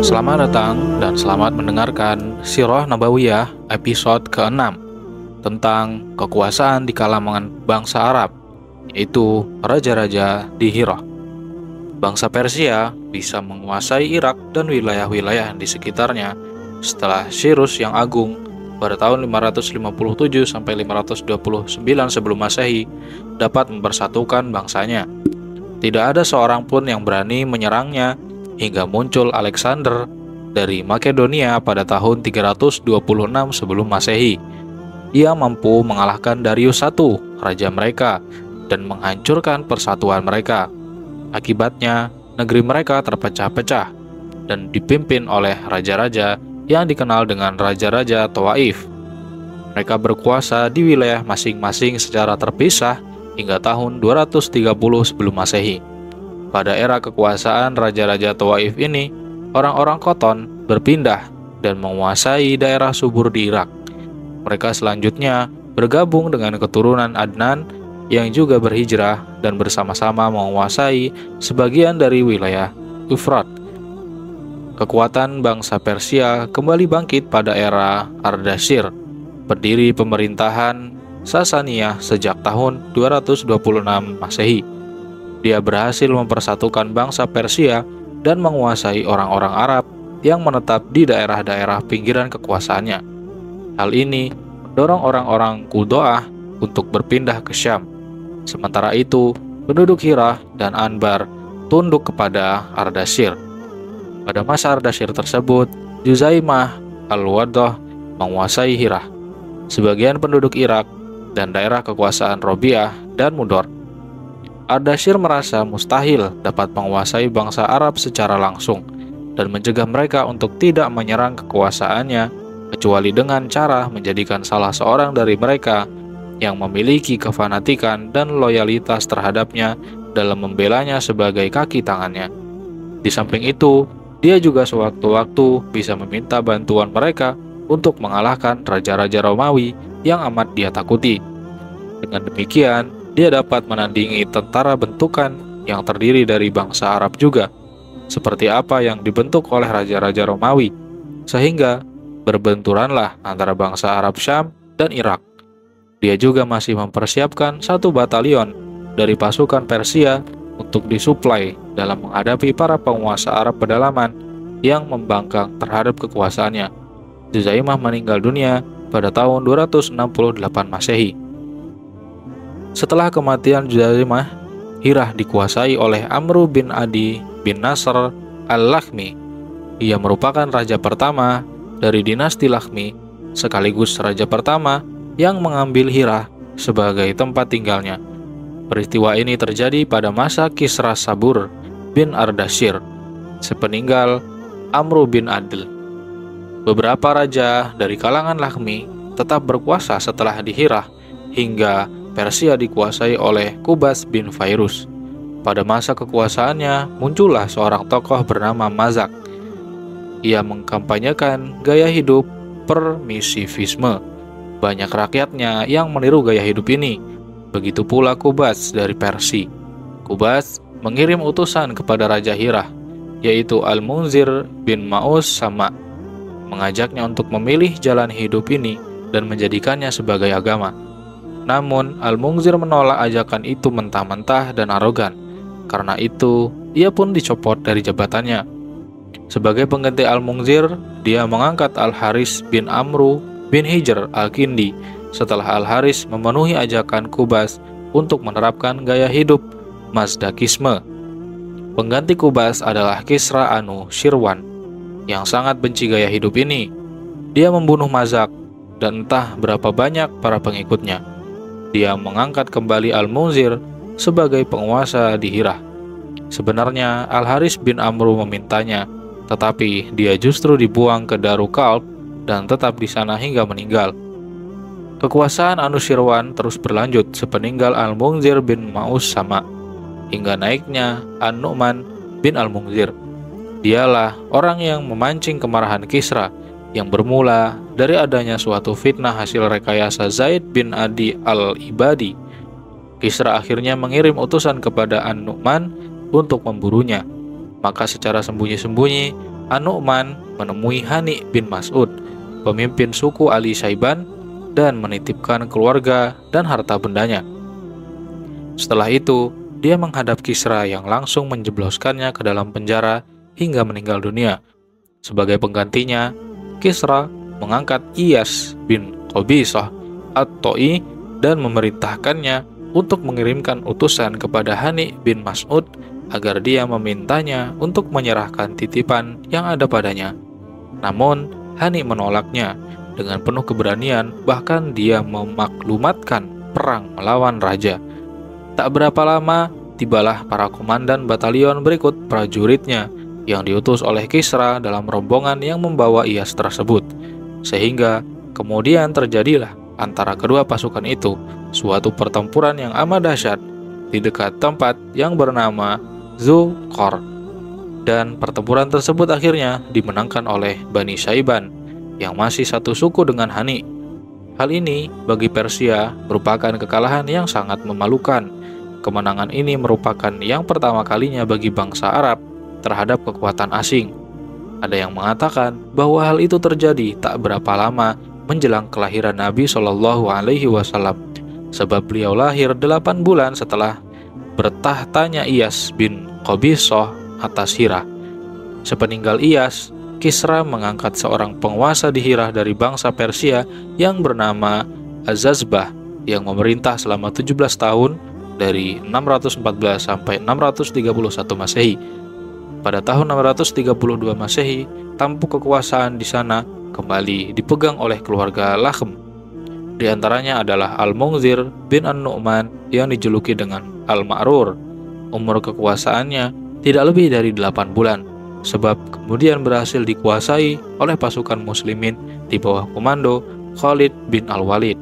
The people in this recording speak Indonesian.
Selamat datang dan selamat mendengarkan Sirah Nabawiyah episode ke-6 tentang kekuasaan di kalangan bangsa Arab, yaitu raja-raja di Hira. Bangsa Persia bisa menguasai Irak dan wilayah-wilayah di sekitarnya setelah Cyrus yang Agung pada tahun 557 sampai 529 sebelum Masehi dapat mempersatukan bangsanya. Tidak ada seorang pun yang berani menyerangnya hingga muncul Alexander dari Makedonia pada tahun 326 sebelum Masehi. Ia mampu mengalahkan Darius I, raja mereka, dan menghancurkan persatuan mereka. Akibatnya, negeri mereka terpecah-pecah dan dipimpin oleh raja-raja yang dikenal dengan raja-raja Tawaif. Mereka berkuasa di wilayah masing-masing secara terpisah hingga tahun 230 sebelum Masehi. Pada era kekuasaan raja-raja Tawaif ini, orang-orang Khoton berpindah dan menguasai daerah subur di Irak. Mereka selanjutnya bergabung dengan keturunan Adnan yang juga berhijrah dan bersama-sama menguasai sebagian dari wilayah Euphrat. Kekuatan bangsa Persia kembali bangkit pada era Ardashir, pendiri pemerintahan Sasaniyah sejak tahun 226 Masehi. Dia berhasil mempersatukan bangsa Persia dan menguasai orang-orang Arab yang menetap di daerah-daerah pinggiran kekuasaannya. Hal ini mendorong orang-orang Qudoah untuk berpindah ke Syam. Sementara itu, penduduk Hira dan Anbar tunduk kepada Ardashir. Pada masa Ardashir tersebut, Juzaimah al-Waddah menguasai Hira, sebagian penduduk Irak, dan daerah kekuasaan Robiah dan Mudor. Ardashir merasa mustahil dapat menguasai bangsa Arab secara langsung dan mencegah mereka untuk tidak menyerang kekuasaannya kecuali dengan cara menjadikan salah seorang dari mereka yang memiliki kefanatikan dan loyalitas terhadapnya dalam membelanya sebagai kaki tangannya. Di samping itu, dia juga sewaktu-waktu bisa meminta bantuan mereka untuk mengalahkan raja-raja Romawi yang amat dia takuti. Dengan demikian, dia dapat menandingi tentara bentukan yang terdiri dari bangsa Arab juga, seperti apa yang dibentuk oleh raja-raja Romawi, sehingga berbenturanlah antara bangsa Arab Syam dan Irak. Dia juga masih mempersiapkan satu batalion dari pasukan Persia untuk disuplai dalam menghadapi para penguasa Arab pedalaman yang membangkang terhadap kekuasaannya. Juzaimah meninggal dunia pada tahun 268 Masehi. Setelah kematian Juzaimah, Hirah dikuasai oleh Amru bin Adi bin Nasr al-Lakhmi. Ia merupakan raja pertama dari dinasti Lakhmi, sekaligus raja pertama yang mengambil Hirah sebagai tempat tinggalnya. Peristiwa ini terjadi pada masa Kisra Sabur bin Ardashir, sepeninggal Amru bin Adil. Beberapa raja dari kalangan Lakhmi tetap berkuasa setelah di Hirah hingga Persia dikuasai oleh Qubas bin Fairuz. Pada masa kekuasaannya, muncullah seorang tokoh bernama Mazak. Ia mengkampanyekan gaya hidup permisivisme. Banyak rakyatnya yang meniru gaya hidup ini. Begitu pula Qubas dari Persia. Qubas mengirim utusan kepada Raja Hirah, yaitu Al-Munzir bin Ma'us Sama, mengajaknya untuk memilih jalan hidup ini dan menjadikannya sebagai agama. Namun, Al-Munzir menolak ajakan itu mentah-mentah dan arogan. Karena itu, ia pun dicopot dari jabatannya. Sebagai pengganti Al-Munzir, dia mengangkat Al-Haris bin Amru bin Hijr Al-Kindi setelah Al-Haris memenuhi ajakan Qubas untuk menerapkan gaya hidup Mazdakisme. Pengganti Qubas adalah Kisra Anu Shirwan, yang sangat benci gaya hidup ini. Dia membunuh Mazak dan entah berapa banyak para pengikutnya. Dia mengangkat kembali Al-Munzir sebagai penguasa di Hirah. Sebenarnya Al-Haris bin Amru memintanya, tetapi dia justru dibuang ke Daru Kalb dan tetap di sana hingga meninggal. Kekuasaan Anushirwan terus berlanjut sepeninggal Al-Munzir bin Ma'us Sama, hingga naiknya An-Nu'man bin Al-Munzir. Dialah orang yang memancing kemarahan Kisra, yang bermula dari adanya suatu fitnah hasil rekayasa Zaid bin Adi al-Ibadi. Kisra akhirnya mengirim utusan kepada An-Nu'man untuk memburunya. Maka secara sembunyi-sembunyi, An-Nu'man menemui Hani bin Mas'ud, pemimpin suku Ali Syaiban, dan menitipkan keluarga dan harta bendanya. Setelah itu, dia menghadap Kisra yang langsung menjebloskannya ke dalam penjara hingga meninggal dunia. Sebagai penggantinya, Kisra mengangkat Iyas bin Qabisah At-Ta'i dan memerintahkannya untuk mengirimkan utusan kepada Hani bin Mas'ud agar dia memintanya untuk menyerahkan titipan yang ada padanya. Namun, Hani menolaknya dengan penuh keberanian, bahkan dia memaklumatkan perang melawan raja. Tak berapa lama, tibalah para komandan batalion berikut prajuritnya yang diutus oleh Kisra dalam rombongan yang membawa Iyas tersebut. Sehingga kemudian terjadilah antara kedua pasukan itu suatu pertempuran yang amat dahsyat di dekat tempat yang bernama Zulqar. Dan pertempuran tersebut akhirnya dimenangkan oleh Bani Syaiban yang masih satu suku dengan Hani. Hal ini bagi Persia merupakan kekalahan yang sangat memalukan. Kemenangan ini merupakan yang pertama kalinya bagi bangsa Arab terhadap kekuatan asing. Ada yang mengatakan bahwa hal itu terjadi tak berapa lama menjelang kelahiran Nabi Shallallahu Alaihi Wasallam, sebab beliau lahir 8 bulan setelah bertahtanya Iyas bin Qabisah atas Hirah. Sepeninggal Iyas, Kisra mengangkat seorang penguasa di Hirah dari bangsa Persia yang bernama Azazbah yang memerintah selama 17 tahun dari 614 sampai 631 Masehi. Pada tahun 632 Masehi, tampuk kekuasaan di sana kembali dipegang oleh keluarga Lakhm. Di antaranya adalah Al-Munzir bin An-Nu'man yang dijuluki dengan Al-Ma'rur. Umur kekuasaannya tidak lebih dari 8 bulan, sebab kemudian berhasil dikuasai oleh pasukan muslimin di bawah komando Khalid bin Al-Walid.